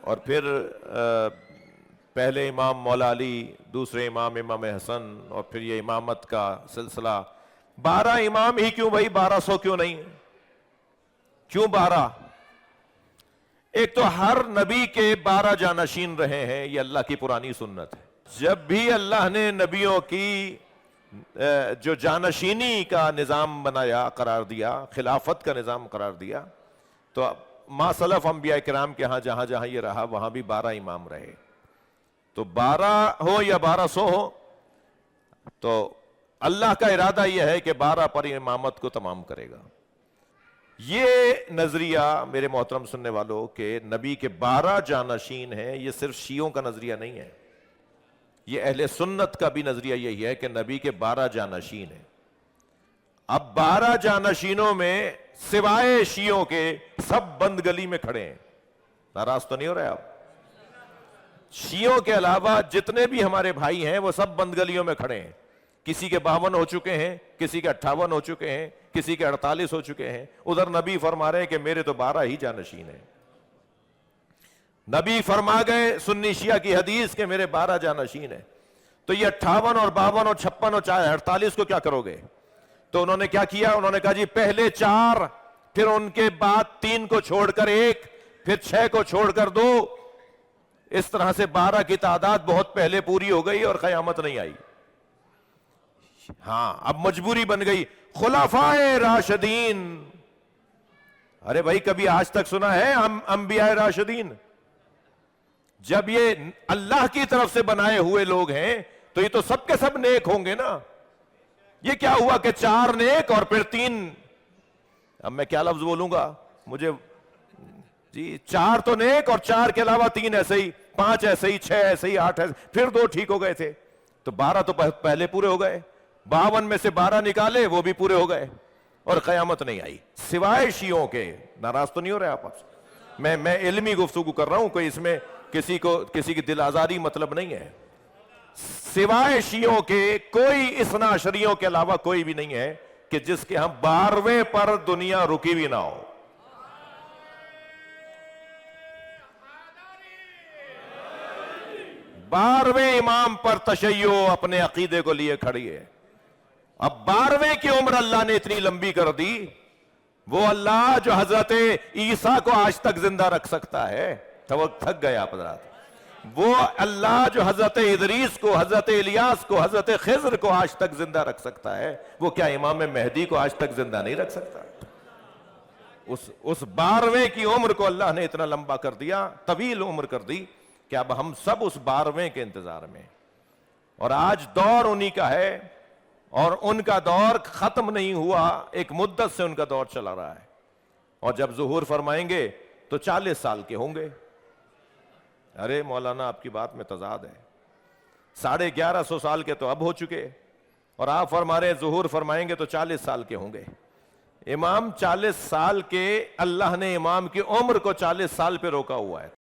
اور پھر پہلے امام مولا علی، دوسرے امام امام حسن، اور پھر یہ امامت کا سلسلہ. 12 امام ہی کیوں بھائی، 1200 کیوں نہیں؟ کیوں 12؟ ایک تو ہر نبی کے 12 جانشین رہے ہیں، یہ اللہ کی پرانی سنت ہے. جب بھی اللہ نے نبیوں کی جو جانشینی کا نظام بنایا، قرار دیا، خلافت کا نظام قرار دیا، تو ما سلف انبیاء کرام کے ہاں جہاں جہاں یہ رہا وہاں بھی 12 امام رہے. تو 12 ہو یا 1200 ہو، تو اللہ کا ارادہ یہ ہے کہ 12 پر امامت کو تمام کرے گا. یہ نظریہ میرے محترم سننے والوں کہ نبی کے 12 جانشین ہیں، یہ صرف شیعوں کا نظریہ نہیں ہے، یہ اہل سنت کا بھی نظریہ یہی ہے کہ نبی کے 12 جانشین ہیں. اب 12 جانشینوں میں سوائے شیعوں کے سب بند گلی میں کھڑے ہیں. ناراض تو نہیں ہو رہے آپ؟ شیعوں کے علاوہ جتنے بھی ہمارے بھائی ہیں وہ سب بند گلیوں میں کھڑے ہیں. کسی کے 52 ہو چکے ہیں، کسی کے 58 ہو چکے ہیں، کسی کے 48 ہو چکے ہیں. ادھر نبی فرما رہے ہیں کہ میرے تو 12 ہی جانشین ہیں. نبی فرما گئے سنی شیعہ کی حدیث کہ میرے 12 جانشین ہیں. تو یہ 58 اور 52 اور 56 اور 48 کو کیا کرو گے؟ تو انہوں نے کیا کیا؟ انہوں نے کہا جی پہلے 4، پھر ان کے بعد 3 کو چھوڑ کر 1، پھر 6 کو چھوڑ کر 2. اس طرح سے 12 کی تعداد بہت پہلے پوری ہو گئی اور قیامت نہیں آئی. ہاں اب مجبوری بن گئی. خلفائے راشدین، ارے بھائی کبھی آج تک سنا ہے انبیاء راشدین؟ جب یہ اللہ کی طرف سے بنائے ہوئے لوگ ہیں تو یہ تو سب کے سب نیک ہوں گے نا. یہ کیا ہوا کہ 4 نیک اور پھر 3، اب میں کیا لفظ بولوں گا مجھے، جی 4 تو نیک اور 4 کے علاوہ 3 ایسے ہی، 5 ایسے ہی، 6 ایسے ہی، 8 ایسے، پھر 2 ٹھیک ہو گئے تھے. تو 12 تو پہلے پورے ہو گئے. 52 میں سے 12 نکالے، وہ بھی پورے ہو گئے اور قیامت نہیں آئی سوائے شیعوں کے. ناراض تو نہیں ہو رہے آپ؟ میں علمی گفتگو کر رہا ہوں، کوئی اس میں کسی کی دل آزاری مطلب نہیں ہے. سوائے شیعوں کے کوئی اثنا عشریوں کے علاوہ کوئی بھی نہیں ہے کہ جس کے ہم 12ویں پر دنیا رکی بھی نہ ہو. بارہویں امام پر تشیع اپنے عقیدے کو لیے کھڑی ہے. اب 12ویں کی عمر اللہ نے اتنی لمبی کر دی، وہ اللہ جو حضرت عیسیٰ کو آج تک زندہ رکھ سکتا ہے. تھک گئے آپ حضرات. وہ اللہ جو حضرت ادریس کو، حضرت الیاس کو، حضرت خضر کو آج تک زندہ رکھ سکتا ہے، وہ کیا امام مہدی کو آج تک زندہ نہیں رکھ سکتا؟ اس 12ویں کی عمر کو اللہ نے اتنا لمبا کر دیا، طویل عمر کر دی کہ اب ہم سب اس 12ویں کے انتظار میں. اور آج دور انہی کا ہے، اور ان کا دور ختم نہیں ہوا، ایک مدت سے ان کا دور چلا رہا ہے. اور جب ظہور فرمائیں گے تو 40 سال کے ہوں گے. ارے مولانا آپ کی بات میں تضاد ہے. 1150 سال کے تو اب ہو چکے، اور آپ فرما رہے ہیں ظہور فرمائیں گے تو 40 سال کے ہوں گے. امام 40 سال کے، اللہ نے امام کی عمر کو 40 سال پہ روکا ہوا ہے.